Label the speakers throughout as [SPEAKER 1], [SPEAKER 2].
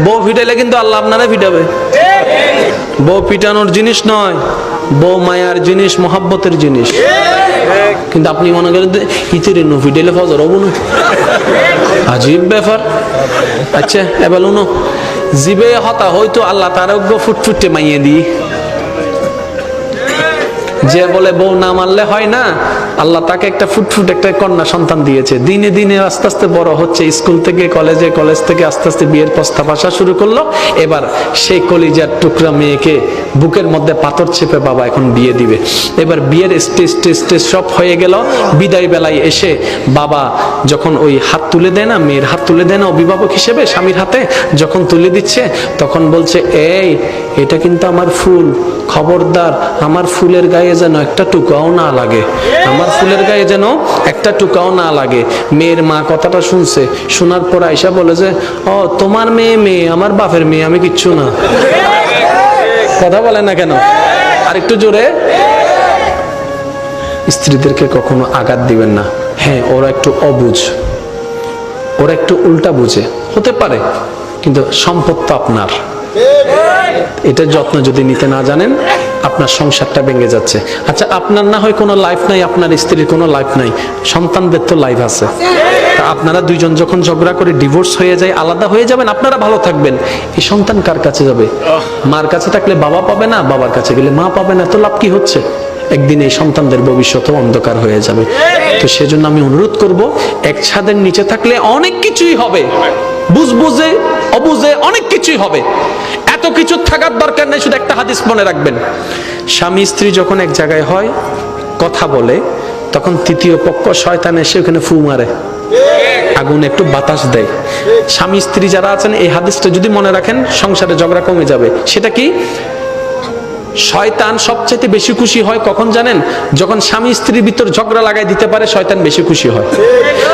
[SPEAKER 1] বউ পিটাইলে কিন্তু আল্লাহ আপনারা পিটাবে। বউ পিটানোর জিনিস নয়, বউ মায়ার জিনিস, মহাব্বতের জিনিস। কিন্তু আপনি মনে করেন ইতিরে নো পিটাইলে ফজর হবো না, আজীব ব্যাপার। আচ্ছা এবার উনো জিবে হতা হয়তো আল্লাহ তার ফুটফুটে মাইয়ে দিই, যে বলে বউ না মারলে হয় না, আল্লাহ তাকে একটা ফুটফুট একটা কন্যা সন্তান দিয়েছে। দিনে দিনে আস্তে আস্তে বড় হচ্ছে, স্কুল থেকে কলেজে, কলেজ থেকে আস্তে আস্তে বিয়ের প্রস্তাব আসা শুরু করলো। এবার সেই কলিজার টুকরা মেয়েকে বুকের মধ্যে পাথর চেপে বাবা এখন বিয়ে দিবে। এবার বিয়ের স্টেজ সব হয়ে গেল। বিদায় বেলায় এসে বাবা যখন ওই হাত তুলে দেয় না, মেয়ের হাত তুলে দেয় না অভিভাবক হিসেবে স্বামীর হাতে, যখন তুলে দিচ্ছে তখন বলছে, এই এটা কিন্তু আমার ফুল, খবরদার আমার ফুলের গায়ে যেন একটা টুকাও না লাগে, আমার ফুলের গায়ে যেন একটা টুকাও না লাগে। মেয়ের মা কথাটা শুনছে, শোনার পর আয়সা বলে যে, ও তোমার মেয়ে মেয়ে, আমার বাপের মেয়ে, আমি কিচ্ছু না। কথা বলে না কেন? আর একটু জোরে। স্ত্রীদেরকে কখনো আঘাত দিবেন না। হ্যাঁ ওরা একটু অবুঝ, ওরা একটু উল্টা বুঝে হতে পারে, কিন্তু সম্পদ তো আপনার। এটার যত্ন যদি নিতে না জানেন, আপনার সংসারটা ভেঙে যাচ্ছে। আচ্ছা আপনার না হয় কোনো লাইফ নাই, আপনার স্ত্রীর কোনো লাইফ নাই, সন্তানদের তো লাইফ আছে। তা আপনারা দুইজন যখন ঝগড়া করে ডিভোর্স হয়ে যায়, আলাদা হয়ে যাবেন, আপনারা ভালো থাকবেন, এই সন্তান কার কাছে যাবে? মার কাছে থাকলে বাবা পাবে না, বাবার কাছে গেলে মা পাবে না, তো লাভ কি হচ্ছে? একদিন এই সন্তানদের ভবিষ্যৎ অন্ধকার হয়ে যাবে। তো সেজন্য আমি অনুরোধ করব, এক ছাদের নিচে থাকলে অনেক কিছুই হবে, বুঝে অবুঝে অনেক কিছুই হবে। এত কিছু থাকার দরকার নেই, শুধু একটা হাদিস মনে রাখবেন, স্বামী স্ত্রী যখন এক জায়গায় হয় কথা বলে, তখন তৃতীয় পক্ষ শয়তান এসে ওখানে ফু মারে, আগুন একটু বাতাস দেয়। স্বামী স্ত্রী যারা আছেন এই হাদিসটা যদি মনে রাখেন, সংসারে ঝগড়া কমে যাবে। সেটা কি? শয়তান সবচেয়ে বেশি খুশি হয় কখন জানেন? যখন স্বামী স্ত্রীর ভিতর ঝগড়া লাগাই দিতে পারে, শয়তান বেশি খুশি হয়।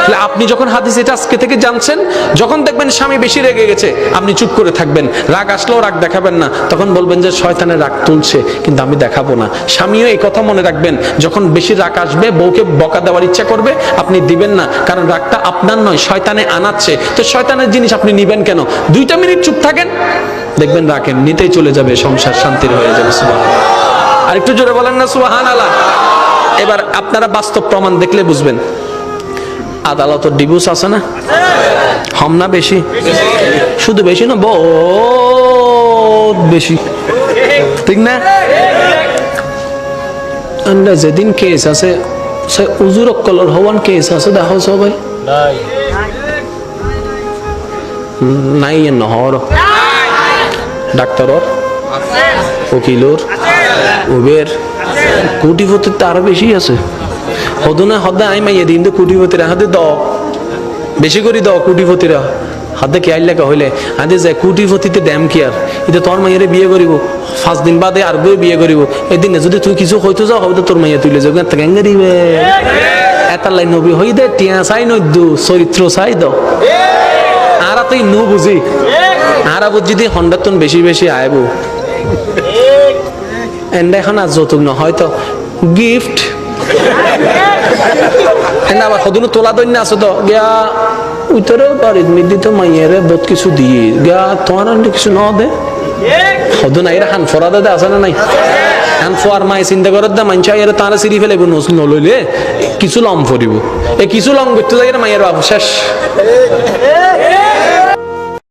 [SPEAKER 1] তাহলে আপনি যখন হাদিস এটা আজকে থেকে জানছেন, যখন দেখবেন স্বামী বেশি রেগে গেছে, আপনি চুপ করে থাকবেন, রাগ আসলেও রাগ দেখাবেন না, তখন বলবেন যে শয়তানের রাগ তুলছে কিন্তু আমি দেখাবো না। স্বামীও এই কথা মনে রাখবেন, যখন বেশি রাগ আসবে, বউকে বকা দেওয়ার ইচ্ছা করবে, আপনি দিবেন না, কারণ রাগটা আপনার নয়, শয়তানে আনাচ্ছে। তো শয়তানের জিনিস আপনি নিবেন কেন? 2 মিনিট চুপ থাকেন, দেখবেন রাখেন নিতেই চলে যাবে, সংসার শান্তির হয়ে যাবে। আর একটু জোরে বলেন না সুবহানাল্লাহ। এবার আপনারা বাস্তব প্রমাণ দেখলে বুঝবেন। আদালত ডিভোর্স আছে না, হম না বেশি? শুধু বেশি না, বহুত বেশি, ঠিক না? আমরা যেদিন কেস আছে, সে উজুর কলর হওয়ান কেস আছে, দেখো সবাই নাই নহর ডাক্তারর, উকিলর, উবের, কোটিপতির তো আরো বেশি আছে। হদনে হদে আই মাইয়ে দিন তো কোটিপতিরা হাতে দাও, বেশি করে দাও কোটিপতিরা হাতে কে আইল লেখা হইলে হাতে যায় কোটিপতিতে ড্যাম কি আর, এটা তোর মাইয়ারে বিয়ে করিব, 5 দিন বাদে আর বই বিয়ে করিব, এদিন যদি তুই কিছু হইতে যাও হবে তোর মাইয়া তুলে যাও, গ্যাঙ্গে দিবে এতার লাই নবী হই দে, টিয়া চাই নদ্দু চরিত্র চাই দাও। আর তুই নু বুঝি আর বুঝি দি হন্ডাতন বেশি বেশি আইব, এন্ড এখন আর যৌতুক না হয়তো গিফট, আবার সদুনো তোলা দৈন্য আছে তো গিয়া উইতরে বাড়ির মিদি তো মাইয়েরে বহুত কিছু দিয়ে গিয়া তোমার কিছু ন দে সদু নাই হান ফরা দে আছে না নাই? হান ফোয়ার মাই চিন্তা করার দে মাইনছা এর তারা সিঁড়ি ফেলে নলইলে কিছু লম ফরিব, এই কিছু লম করতে যাই মাইয়ের বাবু শেষ।